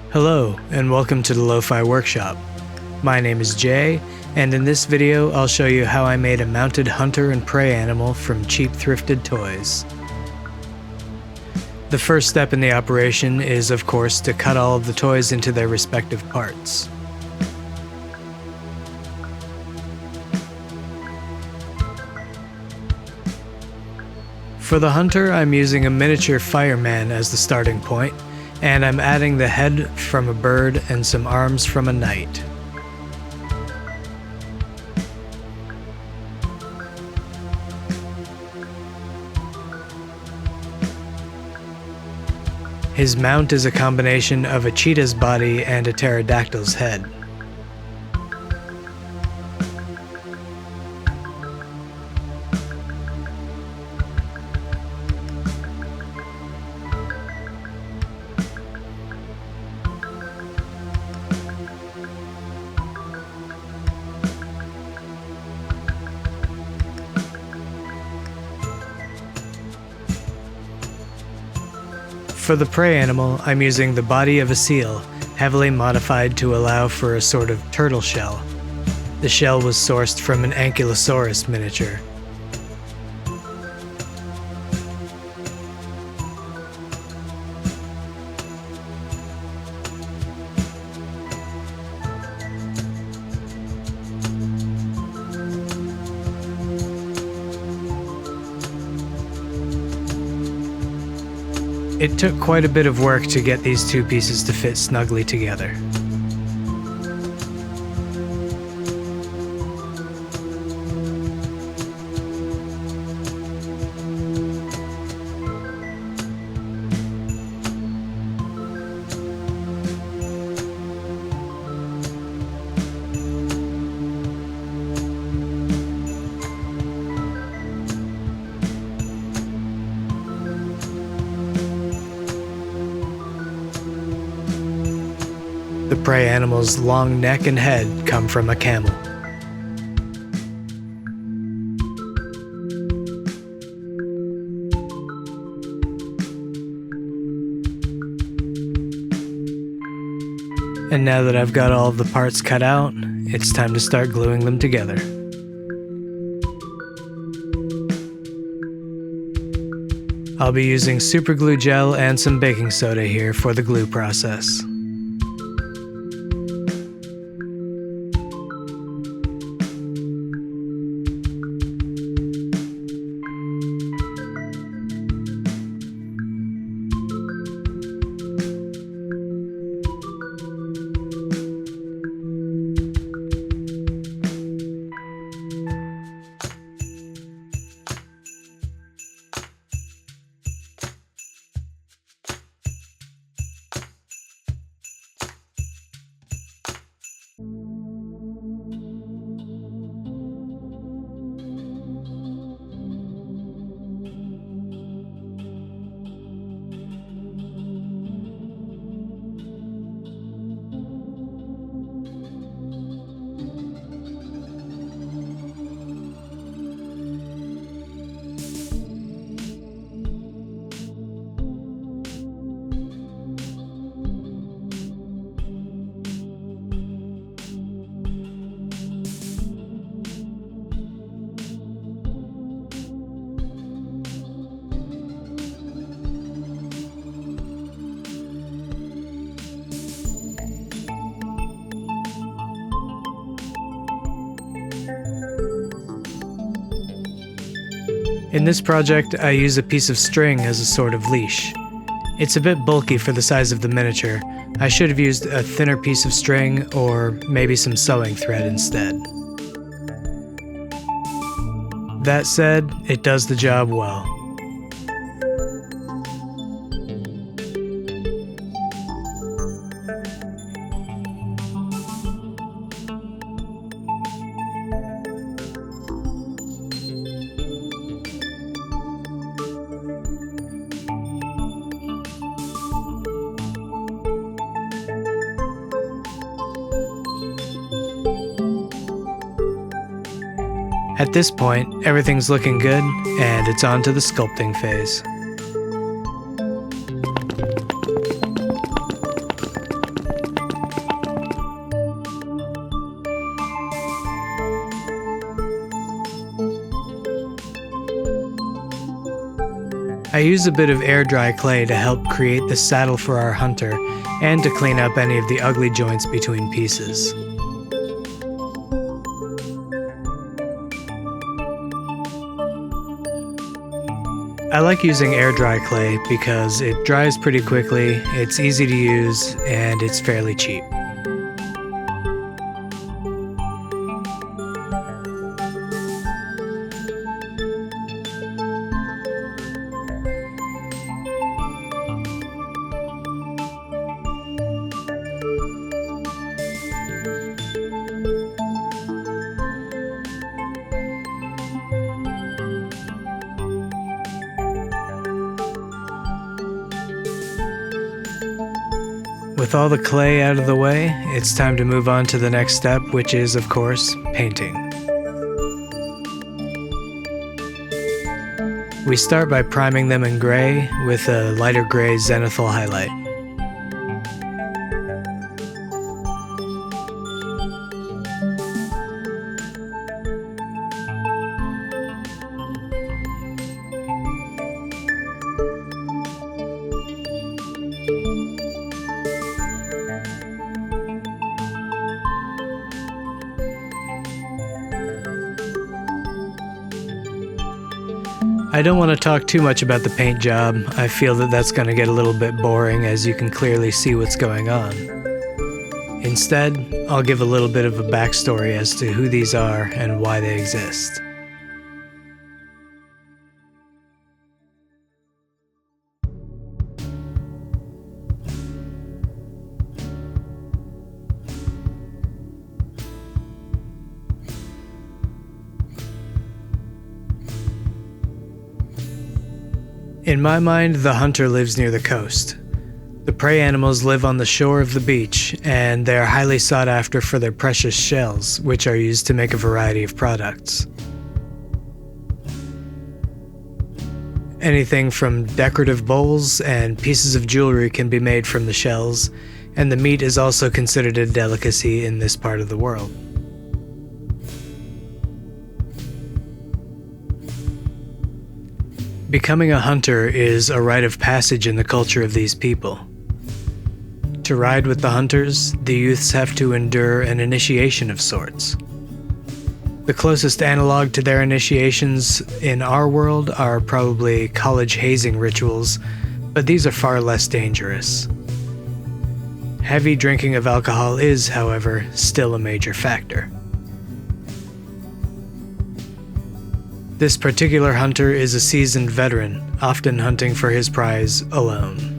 Hello, and welcome to the Lo-Fi Workshop. My name is Jay, and in this video I'll show you how I made a mounted hunter and prey animal from cheap thrifted toys. The first step in the operation is, of course, to cut all of the toys into their respective parts. For the hunter, I'm using a miniature fireman as the starting point, and I'm adding the head from a bird and some arms from a knight. His mount is a combination of a cheetah's body and a pterodactyl's head. For the prey animal, I'm using the body of a seal, heavily modified to allow for a sort of turtle shell. The shell was sourced from an ankylosaurus miniature. It took quite a bit of work to get these two pieces to fit snugly together. The prey animal's long neck and head come from a camel. And now that I've got all of the parts cut out, it's time to start gluing them together. I'll be using super glue gel and some baking soda here for the glue process. In this project, I use a piece of string as a sort of leash. It's a bit bulky for the size of the miniature. I should have used a thinner piece of string or maybe some sewing thread instead. That said, it does the job well. At this point, everything's looking good, and it's on to the sculpting phase. I use a bit of air dry clay to help create the saddle for our hunter and to clean up any of the ugly joints between pieces. I like using air dry clay because it dries pretty quickly, it's easy to use, and it's fairly cheap. With all the clay out of the way, it's time to move on to the next step, which is, of course, painting. We start by priming them in gray with a lighter gray zenithal highlight. I don't want to talk too much about the paint job. I feel that that's going to get a little bit boring as you can clearly see what's going on. Instead, I'll give a little bit of a backstory as to who these are and why they exist. In my mind, the hunter lives near the coast. The prey animals live on the shore of the beach, and they are highly sought after for their precious shells, which are used to make a variety of products. Anything from decorative bowls and pieces of jewelry can be made from the shells, and the meat is also considered a delicacy in this part of the world. Becoming a hunter is a rite of passage in the culture of these people. To ride with the hunters, the youths have to endure an initiation of sorts. The closest analog to their initiations in our world are probably college hazing rituals, but these are far less dangerous. Heavy drinking of alcohol is, however, still a major factor. This particular hunter is a seasoned veteran, often hunting for his prize alone.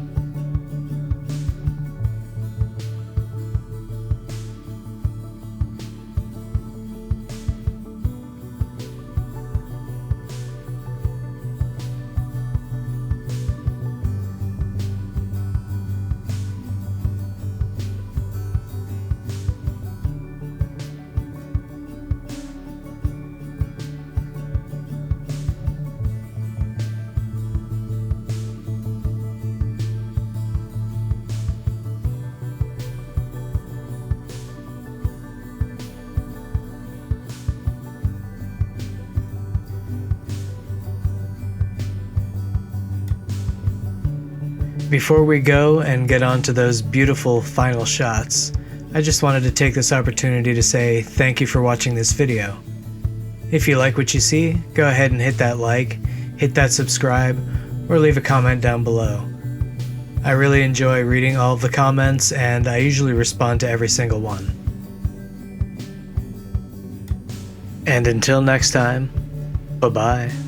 Before we go and get on to those beautiful final shots, I just wanted to take this opportunity to say thank you for watching this video. If you like what you see, go ahead and hit that like, hit that subscribe, or leave a comment down below. I really enjoy reading all of the comments, and I usually respond to every single one. And until next time, bye-bye.